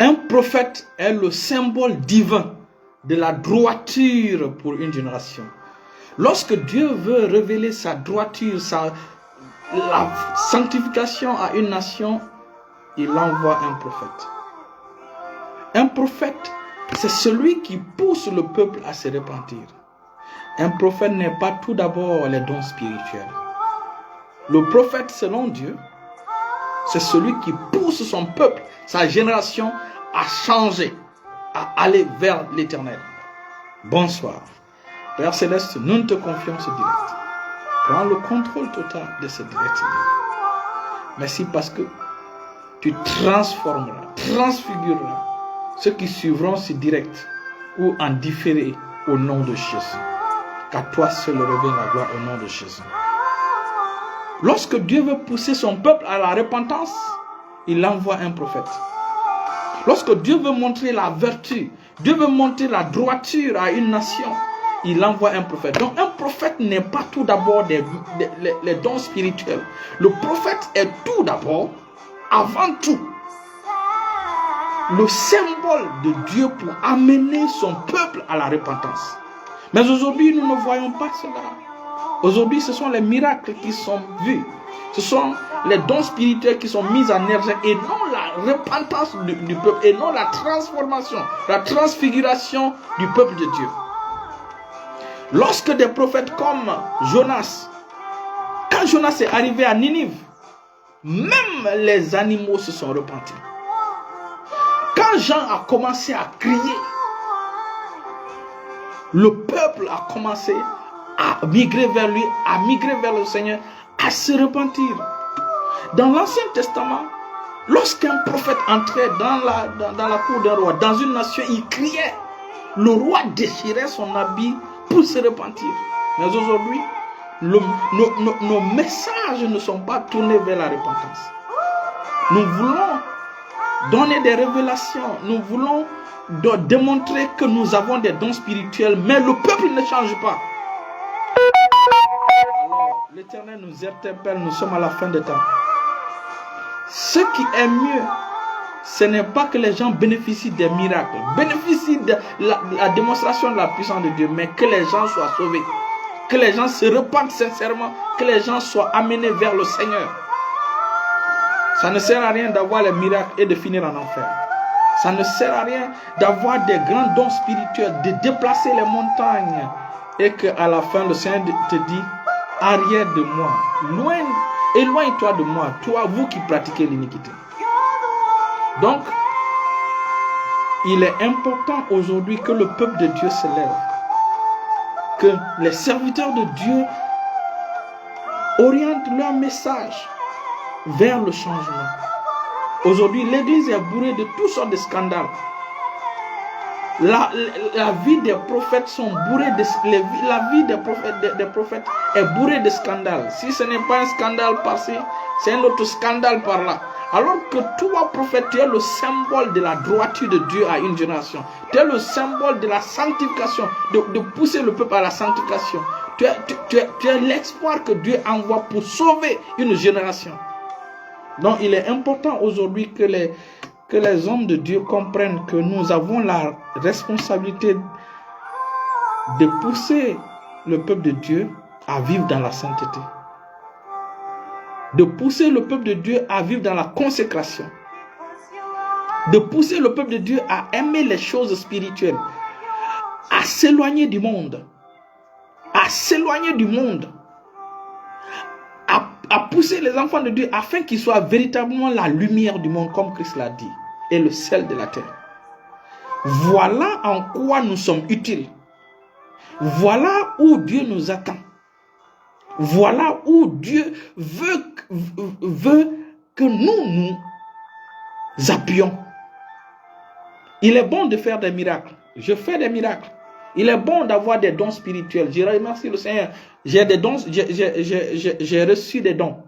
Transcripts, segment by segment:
Un prophète est le symbole divin de la droiture pour une génération. Lorsque Dieu veut révéler sa droiture, la sanctification à une nation, il envoie un prophète. Un prophète, c'est celui qui pousse le peuple à se repentir. Un prophète n'est pas tout d'abord les dons spirituels. Le prophète, selon Dieu, c'est celui qui pousse son peuple, sa génération, à changer, à aller vers l'éternel. Bonsoir. Père Céleste, nous te confions ce direct. Prends le contrôle total de ce direct. Merci parce que tu transformeras, transfigureras ceux qui suivront ce direct ou en différé au nom de Jésus. Qu'à toi seul revient la gloire au nom de Jésus. Lorsque Dieu veut pousser son peuple à la repentance, il envoie un prophète. Lorsque Dieu veut montrer la vertu, Dieu veut montrer la droiture à une nation, il envoie un prophète. Donc un prophète n'est pas tout d'abord les dons spirituels. Le prophète est tout d'abord, avant tout, le symbole de Dieu pour amener son peuple à la repentance. Mais aujourd'hui, nous ne voyons pas cela. Aujourd'hui, ce sont les miracles qui sont vus. Ce sont les dons spirituels qui sont mis en œuvre et non la repentance du peuple, et non la transformation, la transfiguration du peuple de Dieu. Lorsque des prophètes comme Jonas, quand Jonas est arrivé à Ninive, même les animaux se sont repentis. Quand Jean a commencé à crier, le peuple a commencé à migrer vers lui, à migrer vers le Seigneur, à se repentir. Dans l'Ancien Testament, lorsqu'un prophète entrait dans la cour d'un roi, dans une nation, il criait. Le roi déchirait son habit pour se repentir. Mais aujourd'hui, nos messages ne sont pas tournés vers la repentance. Nous voulons donner des révélations. Nous voulons démontrer que nous avons des dons spirituels, mais le peuple ne change pas. Alors, l'Éternel nous interpelle, nous sommes à la fin des temps. Ce qui est mieux, ce n'est pas que les gens bénéficient des miracles, bénéficient de la démonstration de la puissance de Dieu, mais que les gens soient sauvés, que les gens se repentent sincèrement, que les gens soient amenés vers le Seigneur. Ça ne sert à rien d'avoir les miracles et de finir en enfer. Ça ne sert à rien d'avoir des grands dons spirituels, de déplacer les montagnes et qu'à la fin le Seigneur te dit, arrière de moi, loin, éloigne-toi de moi, toi, vous qui pratiquez l'iniquité. Donc, il est important aujourd'hui que le peuple de Dieu se lève, que les serviteurs de Dieu orientent leur message vers le changement. Aujourd'hui, l'Église est bourrée de toutes sortes de scandales. La vie des prophètes sont bourrées la vie des prophètes est bourrée de scandales. Si ce n'est pas un scandale par-ci, c'est un autre scandale par-là. Alors que toi, prophète, tu es le symbole de la droiture de Dieu à une génération. Tu es le symbole de la sanctification, de pousser le peuple à la sanctification. Tu es l'espoir que Dieu envoie pour sauver une génération. Donc, il est important aujourd'hui que les hommes de Dieu comprennent que nous avons la responsabilité de pousser le peuple de Dieu à vivre dans la sainteté. De pousser le peuple de Dieu à vivre dans la consécration. De pousser le peuple de Dieu à aimer les choses spirituelles. À s'éloigner du monde. À s'éloigner du monde. À pousser les enfants de Dieu afin qu'ils soient véritablement la lumière du monde, comme Christ l'a dit, et le sel de la terre. Voilà en quoi nous sommes utiles. Voilà où Dieu nous attend. Voilà où Dieu veut que nous appuyions. Il est bon de faire des miracles. Je fais des miracles. Il est bon d'avoir des dons spirituels. Je remercie le Seigneur. J'ai des dons, j'ai reçu des dons.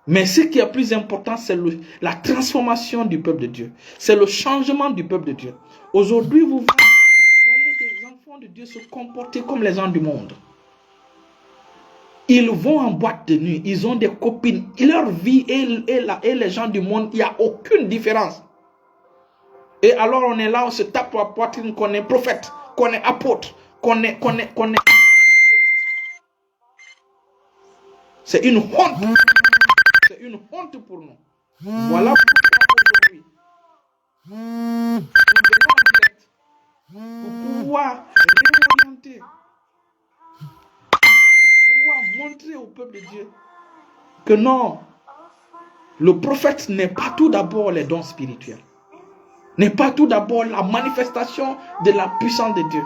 Mais ce qui est plus important, c'est la transformation du peuple de Dieu. C'est le changement du peuple de Dieu. Aujourd'hui, vous voyez des enfants de Dieu se comporter comme les gens du monde. Ils vont en boîte de nuit, ils ont des copines. Leur vie et les gens du monde, il n'y a aucune différence. Et alors on est là, on se tape la poitrine qu'on est prophète, qu'on est apôtre, qu'on est. C'est une honte. C'est une honte pour nous. Voilà pourquoi aujourd'hui, nous devons en direct pour pouvoir réorienter, pouvoir montrer au peuple de Dieu que non, le prophète n'est pas tout d'abord les dons spirituels, n'est pas tout d'abord la manifestation de la puissance de Dieu.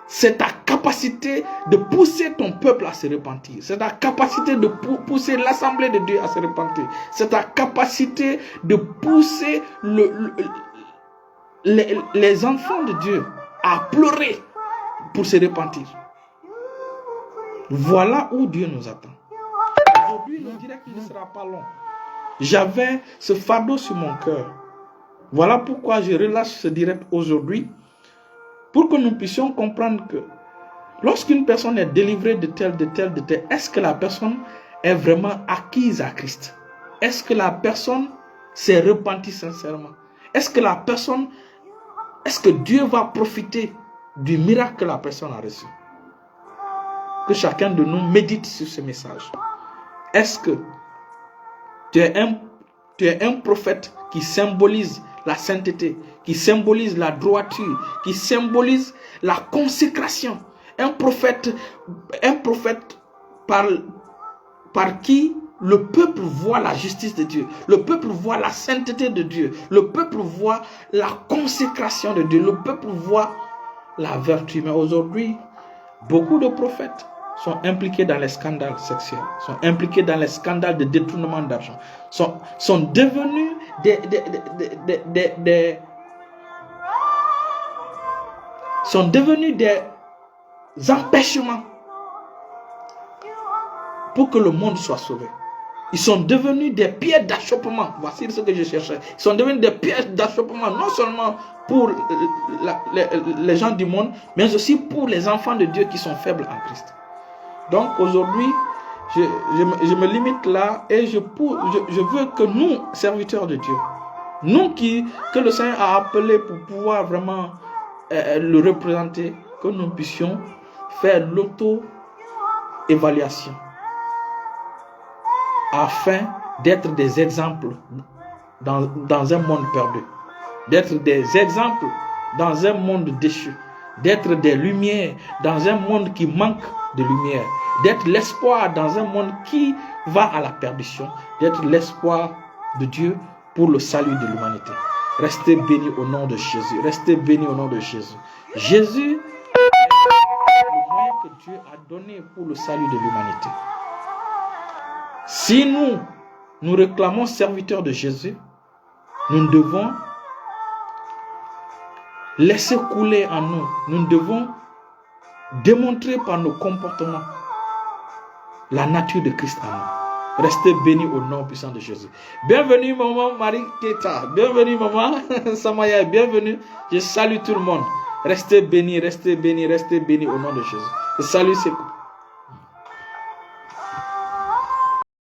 C'est ta capacité de pousser ton peuple à se repentir. C'est ta capacité de pousser l'assemblée de Dieu à se repentir. C'est ta capacité de pousser les enfants de Dieu à pleurer pour se repentir. Voilà où Dieu nous attend. Aujourd'hui, le direct ne sera pas long. J'avais ce fardeau sur mon cœur. Voilà pourquoi je relâche ce direct aujourd'hui, pour que nous puissions comprendre que lorsqu'une personne est délivrée de tel, est-ce que la personne est vraiment acquise à Christ? Est-ce que la personne s'est repentie sincèrement? Est-ce que Dieu va profiter du miracle que la personne a reçu? Que chacun de nous médite sur ce message. Est-ce que tu es un prophète qui symbolise la sainteté, qui symbolise la droiture, qui symbolise la consécration? Un prophète par qui le peuple voit la justice de Dieu, le peuple voit la sainteté de Dieu, le peuple voit la consécration de Dieu, le peuple voit la vertu. Mais aujourd'hui, beaucoup de prophètes sont impliqués dans les scandales sexuels, sont impliqués dans les scandales de détournement d'argent, sont devenus des empêchements pour que le monde soit sauvé. Ils sont devenus des pierres d'achoppement. Voici ce que je cherchais. Ils sont devenus des pierres d'achoppement, non seulement pour les gens du monde, mais aussi pour les enfants de Dieu qui sont faibles en Christ. Donc aujourd'hui, je me limite là et je veux que nous, serviteurs de Dieu, nous que le Seigneur a appelés pour pouvoir vraiment le représenter, que nous puissions faire l'auto-évaluation afin d'être des exemples dans un monde perdu, d'être des exemples dans un monde déchu, d'être des lumières dans un monde qui manque de lumière, d'être l'espoir dans un monde qui va à la perdition, d'être l'espoir de Dieu pour le salut de l'humanité. Restez bénis au nom de Jésus. Restez bénis au nom de Jésus. Jésus est le moyen que Dieu a donné pour le salut de l'humanité. Si nous réclamons serviteurs de Jésus, nous devons laisser couler en nous. Nous devons démontrer par nos comportements la nature de Christ en nous. Restez bénis au nom puissant de Jésus. Bienvenue maman Marie Keta. Bienvenue maman Samaya. Bienvenue. Je salue tout le monde. Restez bénis, restez bénis, restez bénis au nom de Jésus. Je salue